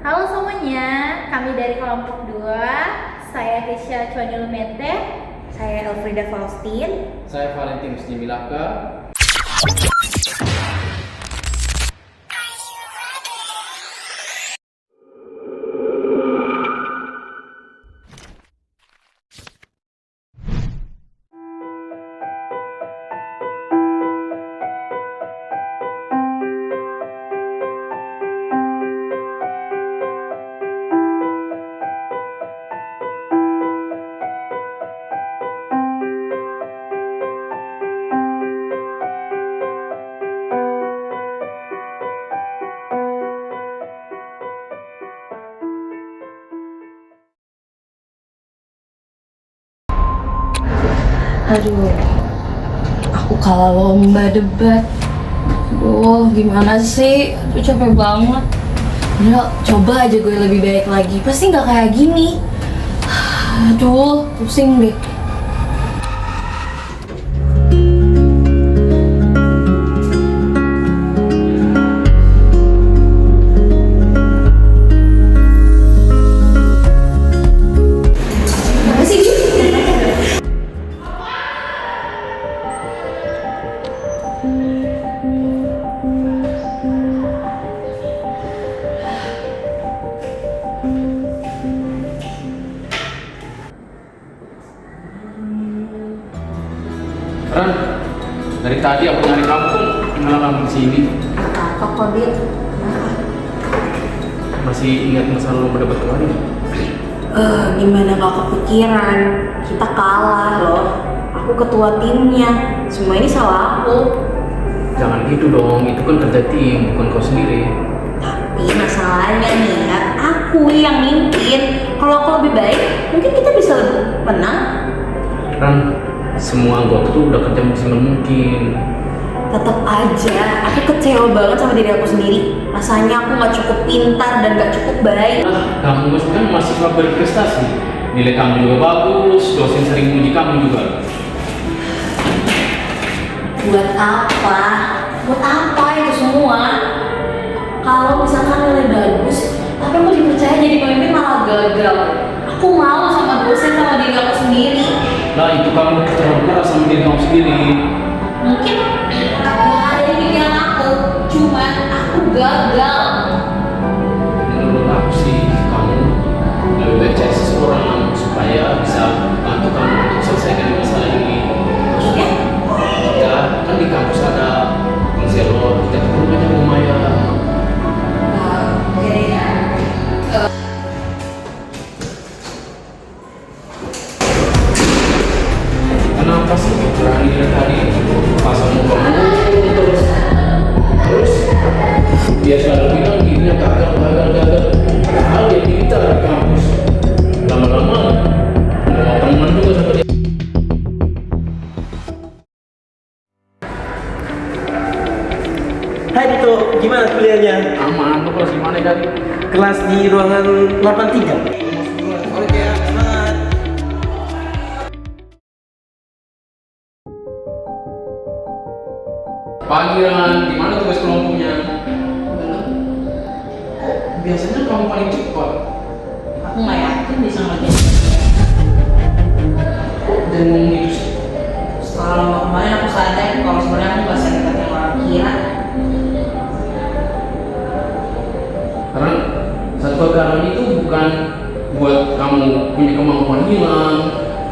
Halo semuanya, kami dari kelompok 2. Saya Tisha Chwanilumete. Saya Elfrida Faustin. Saya Valentinus Jimilaka. Aduh, aku kalah lomba debat. Aduh, gimana sih? Aduh, capek banget. Udah, coba aja gue lebih baik lagi. Pasti nggak kayak gini. Aduh, pusing deh. Ran, dari tadi aku nyari kamu tuh malah kamu di sini. Apa kok, Dit? Masih ingat masa lalu berdebat kemarin? Gimana gak kepikiran? Kita kalah loh. Aku ketua timnya. Semua ini salah aku. Jangan gitu dong, itu kan kerja tim, bukan kau sendiri. Tapi masalahnya nih ya, aku yang mimpin. Kalau aku lebih baik, mungkin kita bisa lebih menang. Ran, semua anggota tuh udah kerja maksimal mungkin. Tetap aja, aku kecewa banget sama diri aku sendiri. Rasanya aku gak cukup pintar dan gak cukup baik. Kamu kan mahasiswa berprestasi. Nilai kamu juga bagus, dosen sering puji kamu juga. Buat apa? Buat apa itu semua? Kalau misalkan nilai bagus, tapi aku dipercaya jadi pemimpin malah gagal. Aku malu sama dosen, sama diri aku sendiri. Nah itu kamu terlalu keras sama diri kamu sendiri. Mungkin gak ada yang pikiran aku, cuma aku gagal. Menurut aku sih, kamu lebih baik cari seseorang supaya bisa bantu kamu untuk selesaikan masalah ini. Maksudnya? Kita kan di kampus ada konselor, kita ketemu aja sama Maya. Oke deh ya. Kenapa sih berani dari tadi pasang muka terus dia selalu bilang dirinya gagal padahal dia pintar di kampus, lama-lama mau teman juga sama dia. Hai Dito, gimana kuliahnya? Aman, lu kelas gimana tadi? Kelas di ruangan 83. Oke, semangat. Pagi Ran, gimana tugas kelompoknya? Belum. Kok biasanya kamu paling cepat? Aku nggak yakin bisa ngerjain. Kok dan ngomong itu sih? Setelah lomba kemarin aku sadar kalau sebenarnya aku nggak sehebat yang orang kira. Karena satu kegagalan itu bukan buat kamu punya kemampuan hilang.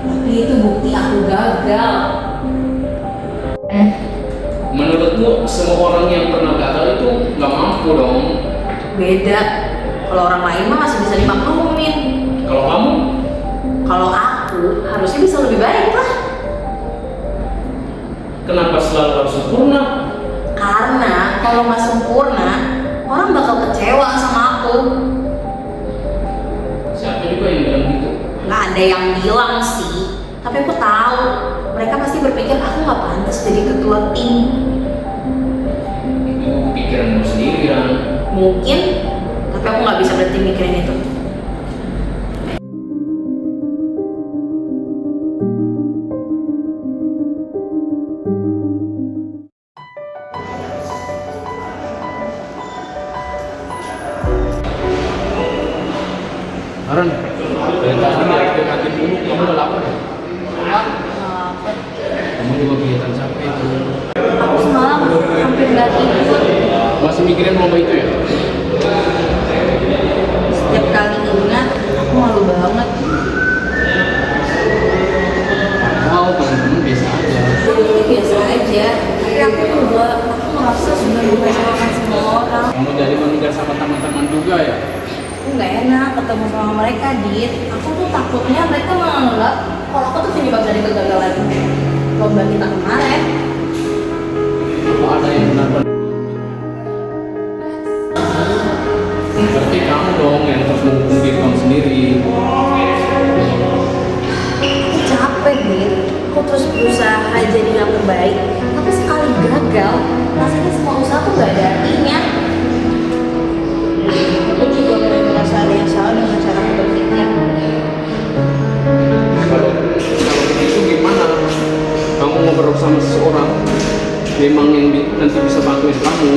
Tapi itu bukti aku gagal. Menurutmu semua orang yang pernah gagal itu nggak mampu dong? Beda. Kalau orang lain mah masih bisa dimaklumin. Kalau kamu? Kalau aku harusnya bisa lebih baik lah. Kenapa selalu harus sempurna? Karena kalau nggak sempurna, orang bakal kecewa sama aku. Siapa juga yang bilang gitu? Nggak ada yang bilang sih. Tapi aku tahu mereka pasti berpikir aku nggak pantas jadi ketua tim. Itu pikiranmu sendiri kan? Mungkin, tapi aku nggak bisa berhenti mikirin itu. Aaron, dari tadi ya ke kantin dulu, kamu udah lapar ya? Kamu juga kelihatan capek itu. Aku semalam hampir nggak tidur. Masih mikirin lomba itu ya? Setiap kali ingat, aku malu banget. Padahal teman-teman biasa aja. Ini biasa aja. Tapi aku merasa sudah mengecewakan semua orang. Kamu jadi meninggal sama teman-teman juga ya? Aku nggak enak ketemu sama mereka, Dit. Aku tuh takutnya mereka menganggap kalau aku tuh penyebab dari kegagalan lomba kita kemarin. Apa ada yang benar-benar? Berarti kamu dong yang terus menghukum diri kamu sendiri. Aku capek, Dit. Aku terus berusaha jadi yang terbaik, tapi sekali gagal, rasanya semua usaha tuh gak ada artinya. Aku juga mulai merasa ada yang salah dengan cara aku berpikir. Kalau begitu gimana? Kamu ngobrol sama seseorang, memang yang nanti bisa bantuin kamu.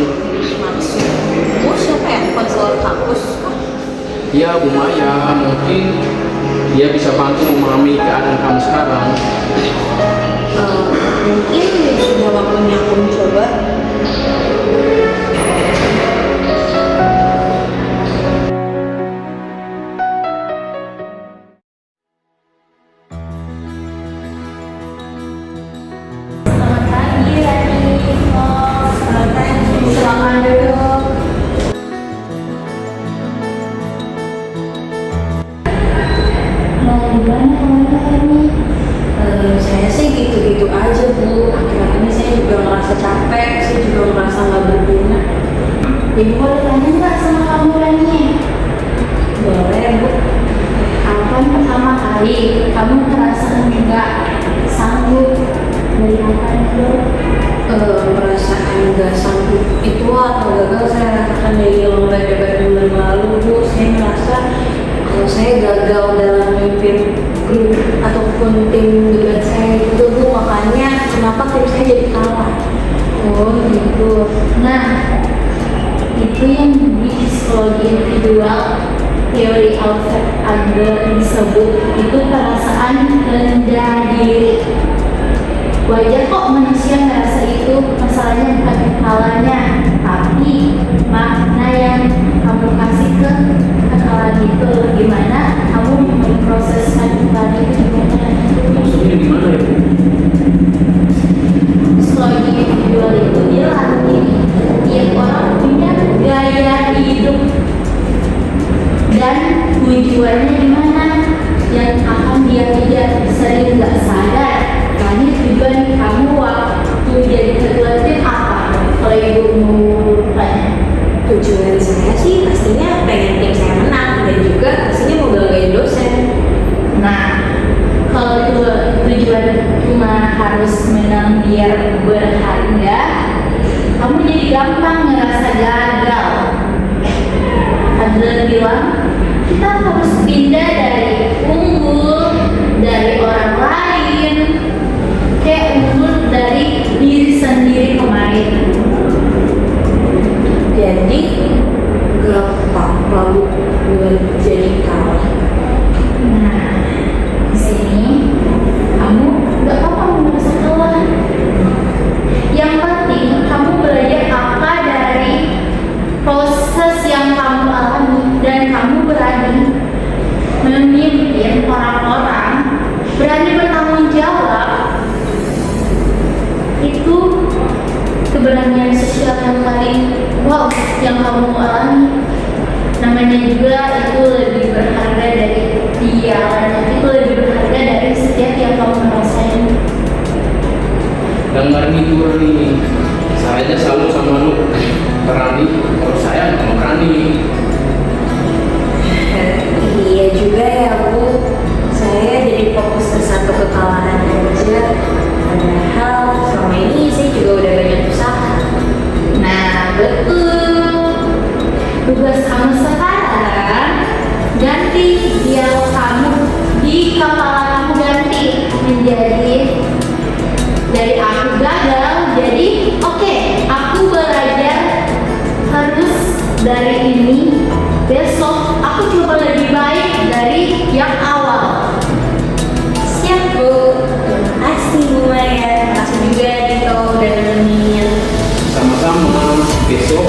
Maksudmu siapa ya? Konselor kampus? Iya, Bu Maya, mungkin dia bisa bantu memahami keadaan kamu sekarang. Mungkin sudah waktunya aku mencoba. Selamat pagi, Rani. Selamat pagi. Selamat duduk. Mau gimana kemarin ini? Saya sih gitu-gitu aja, Bu. Akhir-akhir ini saya juga merasa capek, saya juga merasa nggak berguna. Ibu boleh tanya nggak sama kamu, Rani? Boleh, Bu. Kapan pertama kali kamu merasa nggak sanggup dari apa itu? Perasaan nggak sanggup itu atau gagal saya rasakan dari lomba debat bulan lalu, Bu. Saya merasa kalau saya gagal dalam memimpin grup ataupun tim debat saya itu, Bu, makanya kenapa tim saya jadi kalah. Oh gitu. Nah, itu yang di psikologi individual, teori Alfred Adler disebut itu perasaan rendah diri. Wajar kok manusia merasa itu, masalahnya bukan kekalahannya, tapi makna yang kamu kasih ke kekalahan itu, gimana kamu memproseskan kekalahan itu gimana? Maksudnya gimana ya, Bu? Psikologi individual itu dia arti tiap orang punya gaya hidup dan tujuannya di mana yang akan dia kejar. Sering nggak sadar tadi tujuan kamu waktu jadi ketua tim apa? Kalau ibu mau tanya. Tujuan saya sih pastinya pengen tim saya menang dan juga pastinya mau banggain dosen. Nah, kalau itu tujuan cuma harus menang biar berharga, kamu jadi gampang ngerasa gagal. Adler bilang, kita harus pindah dari unggul dari orang lain ke unggul dari diri sendiri kemarin. Jadi gak apa-apa, Bu, buat jadi kalah. Nah, di sini kamu nggak apa-apa merasa kalah. Yang penting kamu belajar apa dari proses yang kamu alami dan kamu berani memimpin orang-orang, berani bertanggung jawab. Itu keberanian sosial yang paling wow yang kamu alami. Namanya juga itu lebih berharga dari piala, itu lebih berharga dari setiap yang kamu rasain. Dengar nih, nih. Saya aja selalu sama lu berani, kalau saya nggak berani. Iya juga ya, Bu. Saya jadi fokus ke satu kekalahan aja. Padahal selama ini saya juga udah banyak usaha. Nah, betul. Tugas kamu sekarang ganti dialog kamu di kepala kamu, ganti menjadi dari aku gagal jadi oke, aku belajar harus dari ini besok aku coba lebih baik dari yang awal. Siap Bu. Makasih Bu Maya. Makasih juga ya Dito udah nemenin. Sama-sama. Besok